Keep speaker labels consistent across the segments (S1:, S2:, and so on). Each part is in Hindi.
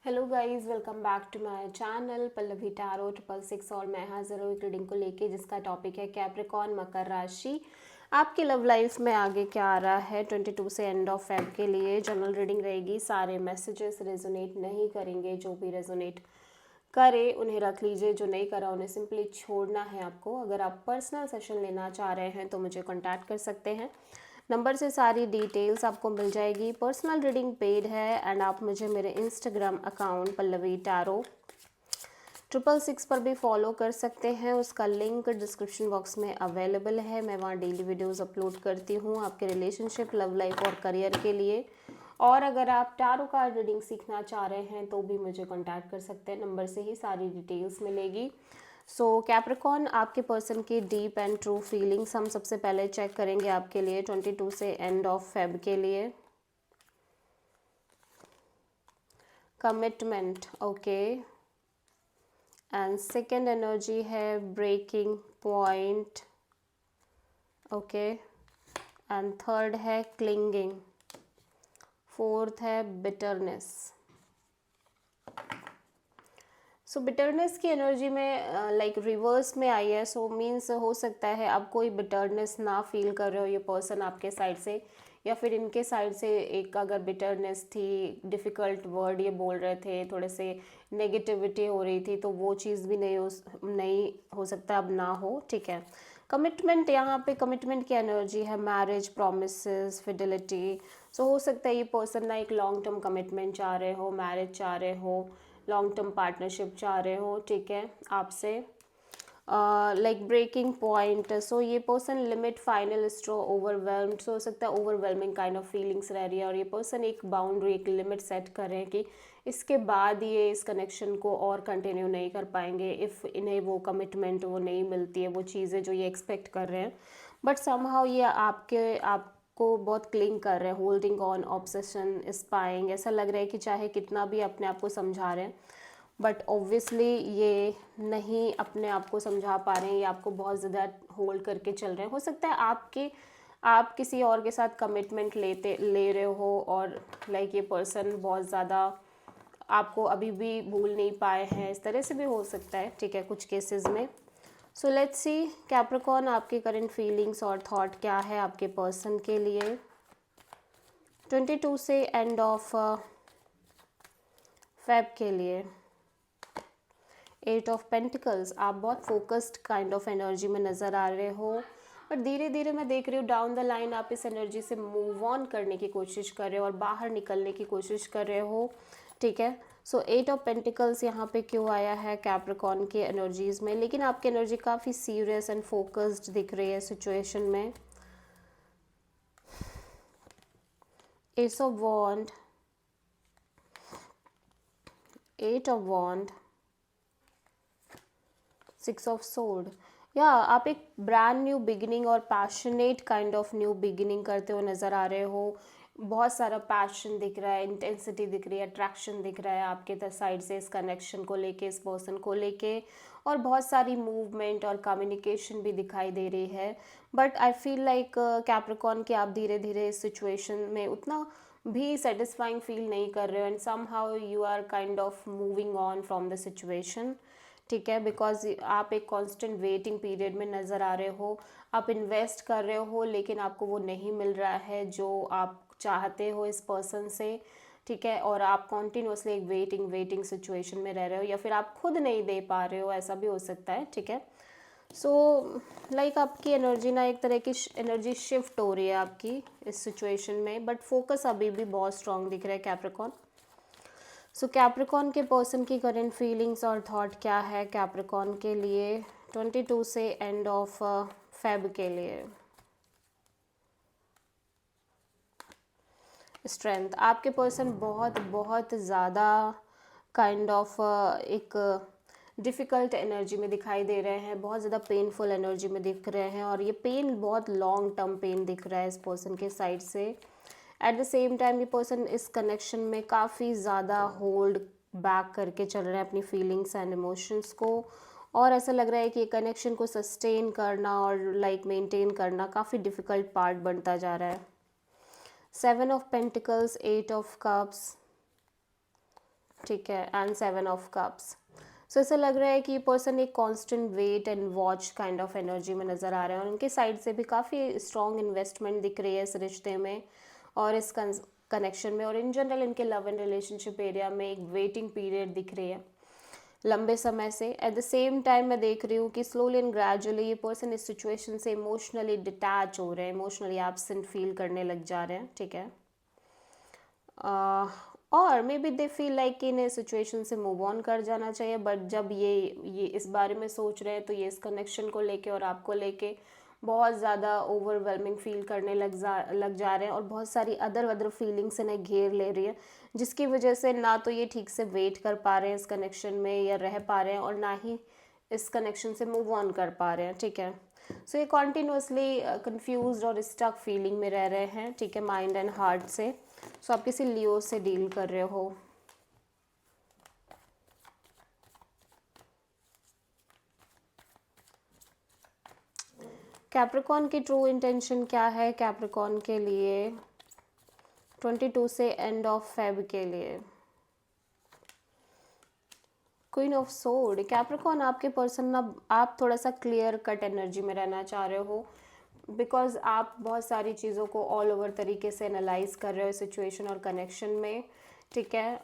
S1: Hello guys, welcome back to my channel Pallavi tarot 666। और मैं हाजिर हूँ एक रीडिंग को लेके जिसका टॉपिक है कैप्रिकॉर्न मकर राशि। आपकी लव लाइफ में आगे क्या आ रहा है 22 से एंड ऑफ फेब के लिए। जनरल रीडिंग रहेगी, सारे मैसेजेस रेजोनेट नहीं करेंगे। जो भी रेजोनेट करे उन्हें रख लीजिए, जो नहीं करा उन्हें सिंपली छोड़ना है आपको। अगर आप पर्सनल सेशन लेना चाह रहे हैं तो मुझे कॉन्टैक्ट कर सकते हैं। नंबर से सारी डिटेल्स आपको मिल जाएगी। पर्सनल रीडिंग पेड है एंड आप मुझे मेरे इंस्टाग्राम अकाउंट पल्लवी टैरो 666 पर भी फॉलो कर सकते हैं। उसका लिंक डिस्क्रिप्शन बॉक्स में अवेलेबल है। मैं वहाँ डेली वीडियोस अपलोड करती हूँ आपके रिलेशनशिप, लव लाइफ और करियर के लिए। और अगर आप टैरो कार्ड रीडिंग सीखना चाह रहे हैं तो भी मुझे कॉन्टैक्ट कर सकते हैं। नंबर से ही सारी डिटेल्स मिलेगी। सो कैप्रिकॉर्न, आपके पर्सन की डीप एंड ट्रू फीलिंग्स हम सबसे पहले चेक करेंगे आपके लिए 22 से एंड ऑफ फेब के लिए। Commitment, okay. And second energy है breaking point, okay. And third है क्लिंगिंग। फोर्थ है बिटरनेस। सो बिटरनेस की एनर्जी में लाइक रिवर्स में आई है। सो मीन्स हो सकता है आप कोई बिटरनेस ना फील कर रहे हो, ये पर्सन आपके साइड से या फिर इनके साइड से एक अगर बिटरनेस थी, डिफ़िकल्ट वर्ड ये बोल रहे थे, थोड़े से नेगेटिविटी हो रही थी, तो वो चीज़ भी नहीं हो सकता अब ना हो, ठीक है। कमिटमेंट, यहाँ पे कमिटमेंट की एनर्जी है, मैरिज, प्रोमिसेस, फिdelity। सो हो सकता है ये पर्सन ना एक लॉन्ग टर्म कमिटमेंट चाह रहे हो, मैरिज चाह रहे हो, लॉन्ग टर्म पार्टनरशिप चाह रहे हो, ठीक है, आपसे। लाइक ब्रेकिंग पॉइंट, सो ये पर्सन लिमिट, फाइनल स्ट्रो, ओवरवेल्म्ड। सो हो सकता है ओवरवेलमिंग काइंड ऑफ फीलिंग्स रह रही है और ये पर्सन एक बाउंड्री, एक लिमिट सेट कर रहे हैं कि इसके बाद ये इस कनेक्शन को और कंटिन्यू नहीं कर पाएंगे इफ़ इन्हें वो कमिटमेंट वो नहीं मिलती है, वो चीज़ें जो ये एक्सपेक्ट कर रहे हैं। बट समहाउ ये आपको बहुत क्लिंग कर रहे हैं, होल्डिंग ऑन, ऑब्सेशन, स्पाइंग। ऐसा लग रहा है कि चाहे कितना भी अपने आप को समझा रहे हैं बट ऑब्वियसली ये नहीं अपने आप को समझा पा रहे हैं, ये आपको बहुत ज़्यादा होल्ड करके चल रहे हैं। हो सकता है आप किसी और के साथ कमिटमेंट ले रहे हो और लाइक ये पर्सन बहुत ज़्यादा आपको अभी भी भूल नहीं पाए हैं, इस तरह से भी हो सकता है, ठीक है, कुछ केसेस में। सो लेट्स सी कैप्रिकॉर्न, आपकी करंट फीलिंग्स और थॉट क्या है आपके पर्सन के लिए 22 से एंड ऑफ फेब के लिए। 8 ऑफ पेंटिकल्स, आप बहुत फोकस्ड काइंड ऑफ एनर्जी में नज़र आ रहे हो, पर धीरे धीरे मैं देख रही हूँ डाउन द लाइन आप इस एनर्जी से मूव ऑन करने की कोशिश कर रहे हो और बाहर निकलने की कोशिश कर रहे हो, ठीक है। सो 8 ऑफ पेंटिकल्स यहाँ पे क्यों आया है कैप्रिकॉर्न की एनर्जीज़ में, लेकिन आपकी एनर्जी काफ़ी सीरियस एंड फोकस्ड दिख रही है सिचुएशन में। Ace of wand, 8 of wand, 6 of sword. या आप एक ब्रांड न्यू बिगिनिंग और passionate kind of new beginning करते हुए नज़र आ रहे हो। बहुत सारा पैशन दिख रहा है, इंटेंसिटी दिख रही है, अट्रैक्शन दिख रहा है आपके साइड से इस कनेक्शन को लेके, इस पर्सन को लेके, और बहुत सारी मूवमेंट और कम्युनिकेशन भी दिखाई दे रही है। But I feel like Capricorn कि आप धीरे धीरे इस सिचुएशन में उतना भी सेटिस्फाइंग फील नहीं कर रहे हो and somehow you are kind of moving on from the situation, ठीक है। बिकॉज आप एक कांस्टेंट वेटिंग पीरियड में नज़र आ रहे हो, आप इन्वेस्ट कर रहे हो लेकिन आपको वो नहीं मिल रहा है जो आप चाहते हो इस पर्सन से, ठीक है। और आप कॉन्टीन्यूसली एक वेटिंग सिचुएशन में रह रहे हो या फिर आप खुद नहीं दे पा रहे हो, ऐसा भी हो सकता है, ठीक है। सो लाइक आपकी एनर्जी ना एक तरह की एनर्जी शिफ्ट हो रही है आपकी इस सिचुएशन में, बट फोकस अभी भी बहुत स्ट्रांग दिख रहा है कैप्रिकॉर्न। सो कैप्रिकॉर्न के पर्सन की करंट फीलिंग्स और थॉट क्या है कैप्रिकॉर्न के लिए 22 से एंड ऑफ फेब के लिए। स्ट्रेंथ, आपके पर्सन बहुत बहुत ज़्यादा काइंड ऑफ एक डिफ़िकल्ट एनर्जी में दिखाई दे रहे हैं, बहुत ज़्यादा पेनफुल एनर्जी में दिख रहे हैं और ये पेन बहुत लॉन्ग टर्म पेन दिख रहा है इस पर्सन के साइड से। एट द सेम टाइम ये पर्सन इस कनेक्शन में काफ़ी ज़्यादा होल्ड बैक करके चल रहे हैं अपनी फीलिंग्स एंड इमोशंस को, और ऐसा लग रहा है कि ये कनेक्शन को सस्टेन करना और लाइक मेंटेन करना काफ़ी डिफ़िकल्ट पार्ट बनता जा रहा है। 7 ऑफ पेंटिकल्स, 8 ऑफ कप्स, ठीक है, एंड 7 ऑफ कप्स। सो ऐसा लग रहा है कि ये पर्सन एक constant wait and watch kind of energy में नज़र आ रहे हैं, और उनके साइड से भी काफ़ी स्ट्रॉन्ग इन्वेस्टमेंट दिख रही है इस रिश्ते में और इस कनेक्शन में, और इन जनरल इनके लव एंड रिलेशनशिप एरिया में एक वेटिंग पीरियड दिख रही है लंबे समय से। एट द सेम टाइम मैं देख रही हूँ कि स्लोली एंड ग्रेजुअली ये पर्सन इस सिचुएशन से इमोशनली डिटैच हो रहे हैं, इमोशनली एब्सेंट फील करने लग जा रहे हैं, ठीक है। uh, और may be they feel like कि इन्हें सिचुएशन से मूव ऑन कर जाना चाहिए, बट जब ये इस बारे में सोच रहे हैं तो ये इस कनेक्शन को लेके और आपको लेके बहुत ज़्यादा ओवरवेलमिंग फील करने लग जा रहे हैं, और बहुत सारी अदर फीलिंग्स इन्हें घेर ले रही है, जिसकी वजह से ना तो ये ठीक से वेट कर पा रहे हैं इस कनेक्शन में या रह पा रहे हैं, और ना ही इस कनेक्शन से मूव ऑन कर पा रहे हैं, ठीक है। सो ये कॉन्टिन्यूसली कंफ्यूज और स्टक फीलिंग में रह रहे हैं, ठीक है, माइंड एंड हार्ट से। सो आप किसी लियो से डील कर रहे हो। कैप्रिकॉर्न की ट्रू इंटेंशन क्या है कैप्रिकॉर्न के लिए 22 से एंड ऑफ फेब के लिए? Queen of sword. कैप्रिकॉर्न आपके पर्सन ना, आप थोड़ा सा क्लियर कट एनर्जी में रहना चाह रहे हो, बिकॉज आप बहुत सारी चीज़ों को ऑल ओवर तरीके से एनालाइज कर रहे हो सिचुएशन और कनेक्शन में, ठीक है,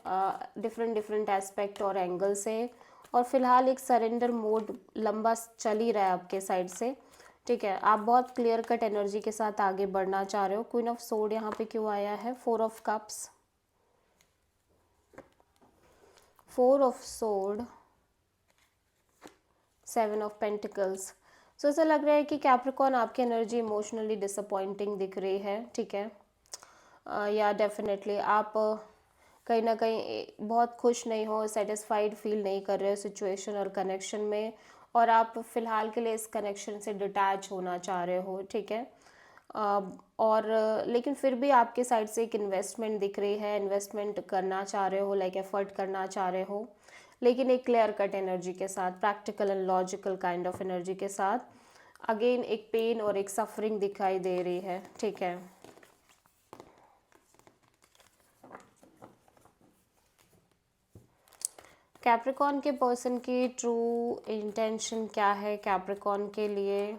S1: डिफरेंट डिफरेंट एस्पेक्ट और एंगल से, और फिलहाल एक सरेंडर मोड लंबा चल ही रहा है आपके साइड से, ठीक है। आप बहुत क्लियर कट एनर्जी के साथ आगे बढ़ना चाह रहे हो। क्वीन ऑफ सोर्ड यहाँ पे क्यों आया है? 4 of cups, 4 of sword, 7 of pentacles. So ऐसा लग रहा है कि कैप्रिकॉर्न आपकी एनर्जी इमोशनली डिसअपॉइंटिंग दिख रही है, ठीक है। या डेफिनेटली आप कहीं ना कहीं बहुत खुश नहीं हो, सेटिस्फाइड फील नहीं कर रहे हो सिचुएशन और कनेक्शन में, और आप फिलहाल के लिए इस कनेक्शन से डिटैच होना चाह रहे हो, ठीक है। और लेकिन फिर भी आपके साइड से एक इन्वेस्टमेंट दिख रही है, इन्वेस्टमेंट करना चाह रहे हो, लाइक एफर्ट करना चाह रहे हो, लेकिन एक क्लियर कट एनर्जी के साथ, practical and logical kind of energy के साथ। अगेन एक पेन और एक सफरिंग दिखाई दे रही है, ठीक है। कैप्रिकॉर्न के पर्सन की ट्रू इंटेंशन क्या है कैप्रिकॉर्न के लिए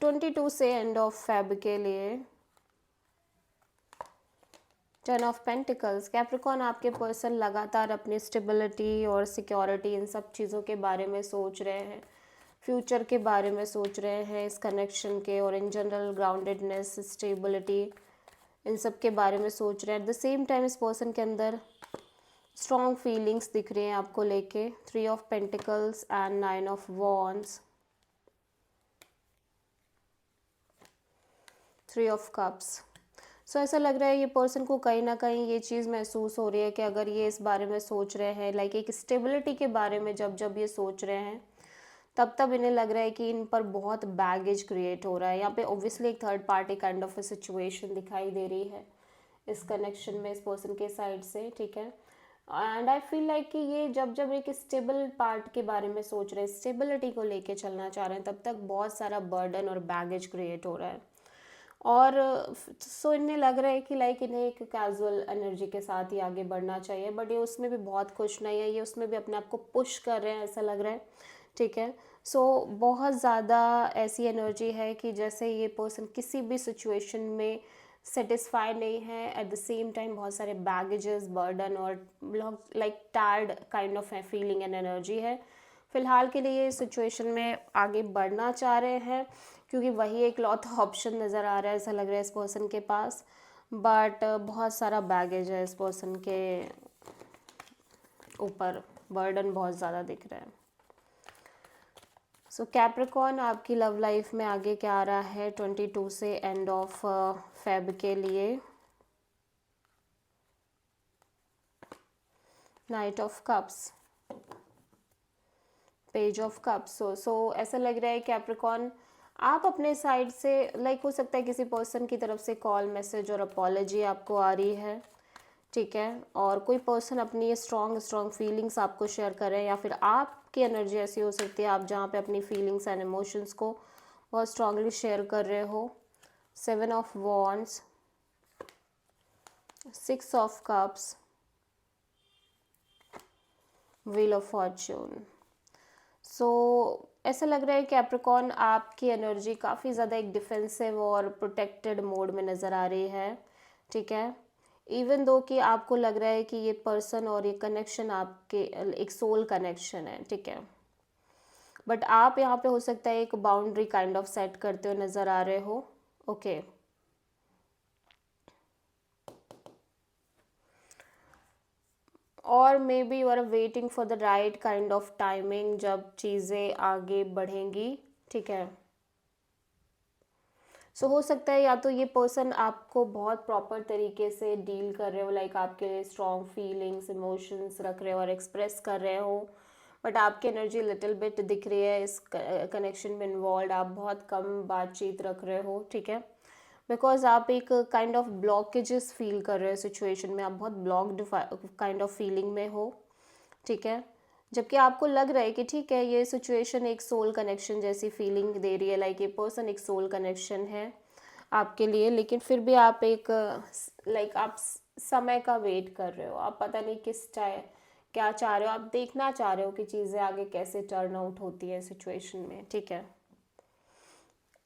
S1: 22 से एंड ऑफ फेब के लिए? 10 ऑफ पेंटिकल्स। कैप्रिकॉर्न आपके पर्सन लगातार अपनी स्टेबिलिटी और सिक्योरिटी इन सब चीज़ों के बारे में सोच रहे हैं, फ्यूचर के बारे में सोच रहे हैं, इस कनेक्शन के, और इन जनरल ग्राउंडेडनेस, स्टेबिलिटी, इन सब के बारे में सोच रहे हैं। एट द सेम टाइम इस पर्सन के अंदर स्ट्रॉन्ग फीलिंग्स दिख रही हैं आपको लेके। 3 of pentacles and 9 of wands, 3 of cups. So ऐसा लग रहा है ये पर्सन को कहीं ना कहीं ये चीज़ महसूस हो रही है कि अगर ये इस बारे में सोच रहे हैं, लाइक एक स्टेबिलिटी के बारे में जब जब ये सोच रहे हैं, तब तब इन्हें लग रहा है कि इन पर बहुत बैगेज क्रिएट हो रहा है। यहाँ पे ऑब्वियसली एक third party kind of situation दिखाई दे रही है इस कनेक्शन में इस पर्सन के साइड से, ठीक है। एंड आई फील लाइक कि ये जब जब एक स्टेबल पार्ट के बारे में सोच रहे हैं, स्टेबिलिटी को लेके चलना चाह रहे हैं, तब तक बहुत सारा बर्डन और बैगेज क्रिएट हो रहा है, और सो इन्हें लग रहा है कि लाइक इन्हें एक कैजुअल एनर्जी के साथ ही आगे बढ़ना चाहिए, बट ये उसमें भी बहुत खुश नहीं है, ये उसमें भी अपने आप को पुश कर रहे हैं, ऐसा लग रहा है, ठीक है। सो बहुत ज़्यादा ऐसी एनर्जी है कि जैसे ये पर्सन किसी भी सिचुएशन में सेटिस्फाई नहीं है, एट द सेम टाइम बहुत सारे बैगेजेस, बर्डन और like tired kind of feeling and energy है। फिलहाल के लिए सिचुएशन में आगे बढ़ना चाह रहे हैं, क्योंकि वही एक लौता ऑप्शन नज़र आ रहा है, ऐसा लग रहा है इस पर्सन के पास, बट बहुत सारा बैगेज है इस पर्सन के ऊपर, बर्डन बहुत ज़्यादा दिख रहा है। सो कैप्रिकॉर्न आपकी लव लाइफ में आगे क्या आ रहा है 22 से एंड ऑफ फेब के लिए? Knight of cups, page of cups. So ऐसा लग रहा है कैप्रिकॉर्न आप अपने साइड से, लाइक हो सकता है किसी पर्सन की तरफ से कॉल, मैसेज और अपॉलजी आपको आ रही है, ठीक है, और कोई पर्सन अपनी ये स्ट्रॉन्ग स्ट्रॉन्ग फीलिंग्स आपको शेयर कर रहे हैं, या फिर आपकी एनर्जी ऐसी हो सकती है आप जहाँ पे अपनी फीलिंग्स एंड इमोशंस को बहुत स्ट्रांगली शेयर कर रहे हो। 7 of wands six of cups, wheel of fortune. So ऐसा लग रहा है कैप्रिकॉर्न आपकी एनर्जी काफ़ी ज़्यादा एक डिफेंसिव और प्रोटेक्टेड मोड में नज़र आ रही है, ठीक है। इवन दो कि आपको लग रहा है कि ये पर्सन और ये कनेक्शन आपके एक सोल कनेक्शन है, ठीक है, बट आप यहाँ पे हो सकता है एक बाउंड्री काइंड ऑफ सेट करते हुए नज़र आ रहे हो, ओके। और maybe you are waiting for the right kind of timing जब चीज़ें आगे बढ़ेंगी, ठीक है। सो हो सकता है या तो ये पर्सन आपको बहुत प्रॉपर तरीके से डील कर रहे हो, लाइक आपके लिए स्ट्रॉन्ग फीलिंग्स इमोशंस रख रहे हो और एक्सप्रेस कर रहे हो, बट आपकी एनर्जी लिटिल बिट दिख रही है इस कनेक्शन में इन्वॉल्व, आप बहुत कम बातचीत रख रहे हो, ठीक है, बिकॉज आप एक काइंड ऑफ ब्लॉकेजेस फील कर रहे हो सिचुएशन में, आप बहुत ब्लॉक्ड काइंड ऑफ फीलिंग में हो, ठीक है। जबकि आपको लग रहा है कि ठीक है ये सिचुएशन एक सोल कनेक्शन जैसी फीलिंग दे रही है, लाइक ये पर्सन एक सोल कनेक्शन है आपके लिए, लेकिन फिर भी आप एक लाइक आप समय का वेट कर रहे हो, आप पता नहीं किस चाहे क्या चाह रहे हो, आप देखना चाह रहे हो कि चीज़ें आगे कैसे टर्न आउट होती है सिचुएशन में, ठीक है।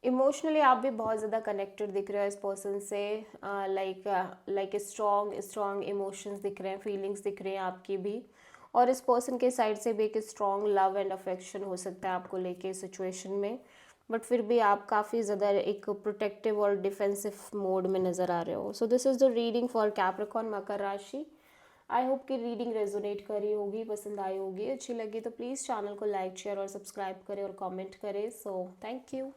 S1: इमोशनली आप भी बहुत ज़्यादा कनेक्टेड दिख रहे हो इस पर्सन से, लाइक स्ट्रॉन्ग स्ट्रॉन्ग इमोशंस दिख रहे हैं, फीलिंग्स दिख रही हैं आपकी भी, और इस पर्सन के साइड से भी एक स्ट्रॉन्ग लव एंड अफेक्शन हो सकता है आपको लेके सिचुएशन में, बट फिर भी आप काफ़ी ज़्यादा एक प्रोटेक्टिव और डिफेंसिव मोड में नज़र आ रहे हो। So this is the reading for Capricorn मकर राशि। आई होप कि रीडिंग रेजोनेट करी होगी, पसंद आई होगी, अच्छी लगी तो प्लीज़ चैनल को लाइक शेयर और सब्सक्राइब करें और कमेंट करें। So thank you.